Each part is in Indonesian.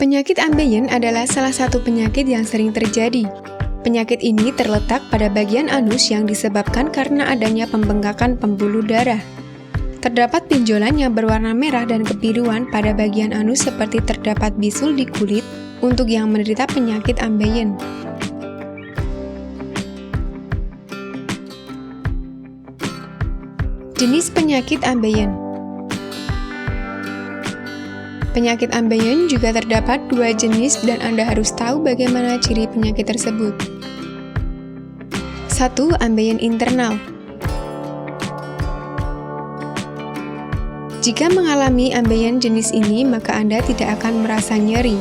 Penyakit ambeien adalah salah satu penyakit yang sering terjadi. Penyakit ini terletak pada bagian anus yang disebabkan karena adanya pembengkakan pembuluh darah. Terdapat benjolan yang berwarna merah dan kebiruan pada bagian anus seperti terdapat bisul di kulit untuk yang menderita penyakit ambeien. Jenis penyakit ambeien. Penyakit ambeien juga terdapat dua jenis dan Anda harus tahu bagaimana ciri penyakit tersebut. 1. Ambeien internal. Jika mengalami ambeien jenis ini, maka Anda tidak akan merasa nyeri.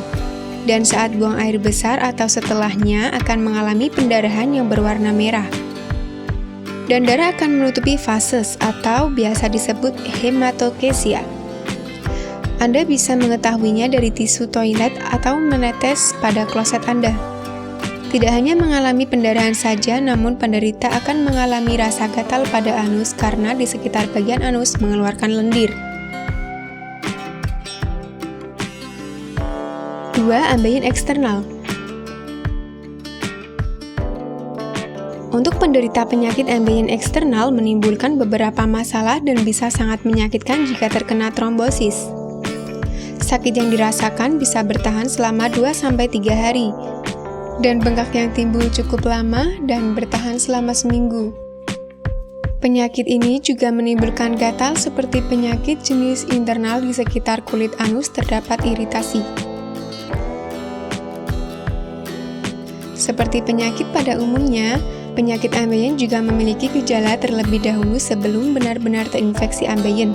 Dan saat buang air besar atau setelahnya akan mengalami pendarahan yang berwarna merah. Dan darah akan menutupi vases atau biasa disebut hematokesia. Anda bisa mengetahuinya dari tisu toilet atau menetes pada kloset Anda. Tidak hanya mengalami pendarahan saja, namun penderita akan mengalami rasa gatal pada anus karena di sekitar bagian anus mengeluarkan lendir. 2. Ambeien eksternal. Untuk penderita penyakit ambeien eksternal menimbulkan beberapa masalah dan bisa sangat menyakitkan jika terkena trombosis. Sakit yang dirasakan bisa bertahan selama 2-3 hari, dan bengkak yang timbul cukup lama dan bertahan selama seminggu. Penyakit ini juga menimbulkan gatal seperti penyakit jenis internal di sekitar kulit anus terdapat iritasi. Seperti penyakit pada umumnya, penyakit ambeien juga memiliki gejala terlebih dahulu sebelum benar-benar terinfeksi ambeien.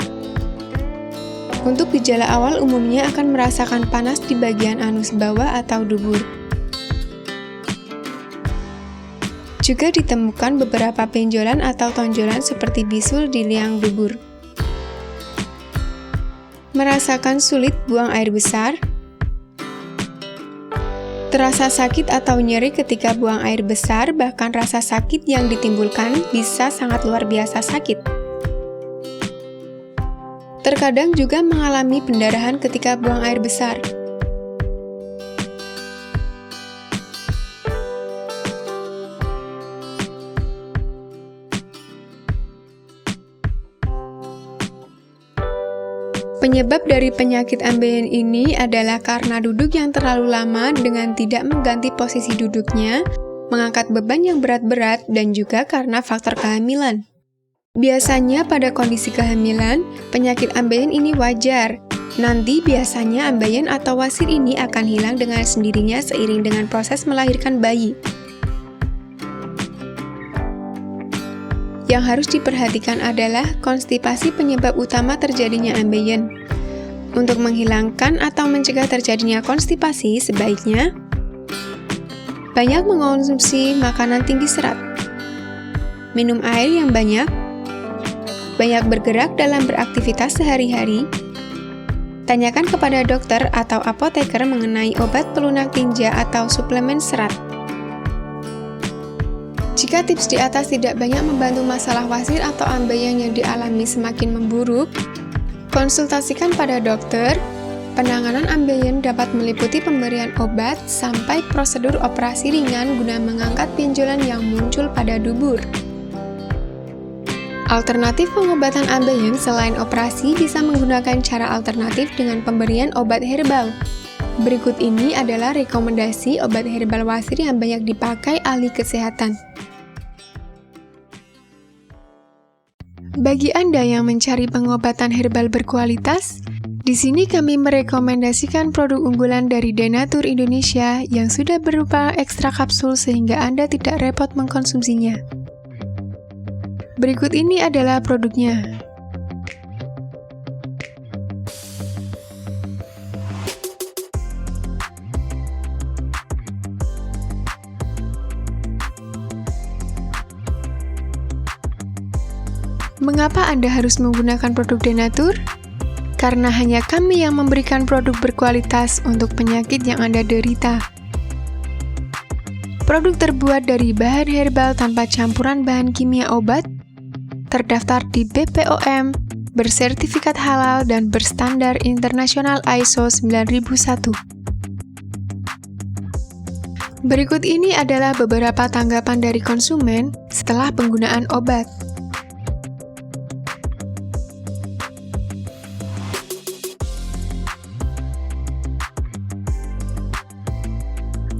Untuk gejala awal umumnya akan merasakan panas di bagian anus bawah atau dubur. Juga ditemukan beberapa benjolan atau tonjolan seperti bisul di liang dubur. Merasakan sulit buang air besar. Terasa sakit atau nyeri ketika buang air besar, bahkan rasa sakit yang ditimbulkan bisa sangat luar biasa sakit. Terkadang juga mengalami pendarahan ketika buang air besar. Penyebab dari penyakit ambeien ini adalah karena duduk yang terlalu lama dengan tidak mengganti posisi duduknya, mengangkat beban yang berat-berat, dan juga karena faktor kehamilan. Biasanya pada kondisi kehamilan, penyakit ambeien ini wajar. Nanti biasanya ambeien atau wasir ini akan hilang dengan sendirinya seiring dengan proses melahirkan bayi. Yang harus diperhatikan adalah konstipasi penyebab utama terjadinya ambeien. Untuk menghilangkan atau mencegah terjadinya konstipasi, sebaiknya banyak mengonsumsi makanan tinggi serat, minum air yang banyak bergerak dalam beraktivitas sehari-hari, tanyakan kepada dokter atau apoteker mengenai obat pelunak tinja atau suplemen serat. Jika tips di atas tidak banyak membantu masalah wasir atau ambeien yang dialami semakin memburuk, konsultasikan pada dokter. Penanganan ambeien dapat meliputi pemberian obat sampai prosedur operasi ringan guna mengangkat benjolan yang muncul pada dubur. Alternatif pengobatan ambeien selain operasi bisa menggunakan cara alternatif dengan pemberian obat herbal. Berikut ini adalah rekomendasi obat herbal wasir yang banyak dipakai ahli kesehatan. Bagi Anda yang mencari pengobatan herbal berkualitas, di sini kami merekomendasikan produk unggulan dari Denatur Indonesia yang sudah berupa ekstra kapsul sehingga Anda tidak repot mengkonsumsinya. Berikut ini adalah produknya. Mengapa Anda harus menggunakan produk Denatur? Karena hanya kami yang memberikan produk berkualitas untuk penyakit yang Anda derita. Produk terbuat dari bahan herbal tanpa campuran bahan kimia obat, terdaftar di BPOM, bersertifikat halal dan berstandar internasional ISO 9001. Berikut ini adalah beberapa tanggapan dari konsumen setelah penggunaan obat.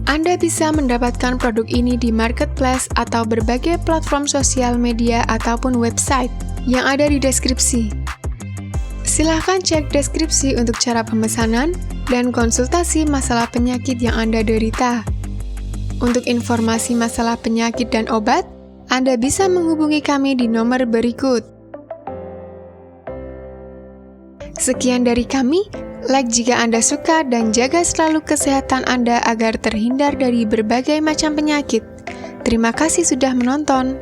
Anda bisa mendapatkan produk ini di marketplace atau berbagai platform sosial media ataupun website yang ada di deskripsi. Silahkan cek deskripsi untuk cara pemesanan dan konsultasi masalah penyakit yang Anda derita. Untuk informasi masalah penyakit dan obat, Anda bisa menghubungi kami di nomor berikut. Sekian dari kami, like jika Anda suka dan jaga selalu kesehatan Anda agar terhindar dari berbagai macam penyakit. Terima kasih sudah menonton.